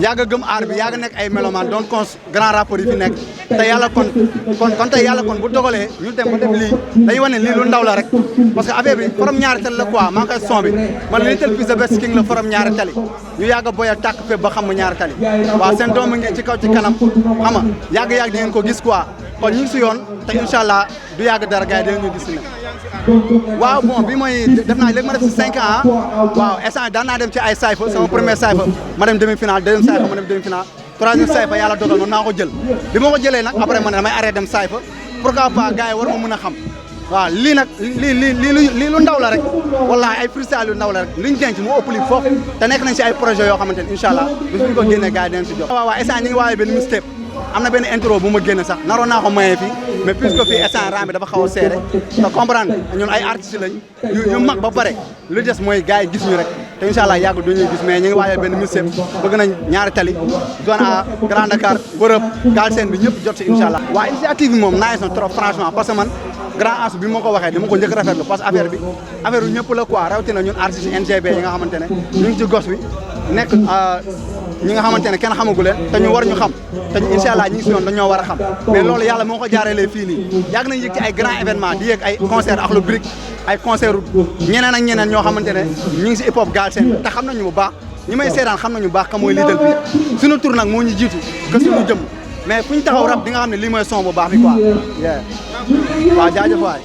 yàgg a gëm aar bi yàgg nekk ay mélomane doon cons grand rapport yi fi nekk te yàlla kon tey yàlla kon bu dogalee ñu dem ba def lii dañuy wane lii lu ndaw la rek parce que affaire bi forom ñaari tali la quoi maa ngi koy son bi man Little Fils the Best King la forom ñaari tali ñu yàgg a boyal tàkk fépp ba xam ñaari tali waaw seen doom ngi ci kaw ci kanam xam nga yàgg-yàgg di ngeen ko gis quoi kon ñu ngi si yoon te incha allah du yàgg dara gars yi dinañu gis si waaw bon bi mooy def naa léegi ma def si 5 ans waaw instant daan naa dem ci ay sayfa sama premier sayfa ma dem demi final deuxième sayfa ma dem demi final troisième sayfa yàlla dogal ma naa ko jël bi ma ko jëlee nag après ma ne damay arrêté dem sayfa pourquoi pas gars yi war ma mën a xam waaw lii nag lii lu ndaw la rek wallahi ay freestyle yu ndaw la rek liñ denc mu ëpp li foofu te nekk nañ si ay projet yoo xamante ne incha allah bis bu ñu ko génnee gars yi dinañ si jox waaw waaw instant ñi ngi waawee benn mixtape am na benn intro bu ma génne sax naroon naa ko mayee fii mais puisque fii instant ram bi dafa xaw a seere te comprendre ñun ay artistes lañ yu mag ba pare lu des mooy gars yi gis ñu rek te incha allah yàggul du ñuy gis mais ñu ngi waajal benn mixtape bëgg nañ ñaari tali zone A Grand Dakar Europe Galsen bi ñëpp jot si incha allah waaw initiative bi moom nice na trop franchement parce que man grand as bi ma ko waxee dama ko njëkk rafetlu parce que affaire bi affaire yu ñëpp la quoi rawatina ñun artistes NGB yi nga xamante ne ñu ngi ci gos bi nekk ñi nga xamante ne kenn xamagu leen te ñu war ñu xam te incha allah ñi ngi si yoon dañoo war a xam mais loolu yàlla moo ko jaarelee fii nii yàgg nañ yëg ci ay grand événement di yëg ay concert ak lu brique ay concert ñeneen ak ñeneen ñoo xamante ne ñu ngi si hip hop Galsen te xam nañu bu baax ñi may seetaan xam nañu bu baax ka mooy Little Fils suñu tur nag moo ñu jiitu que suñu jëm mais fu ñu taxaw rap di nga xam ne lii mooy son bu baax bi quoi waaw jaajëf waay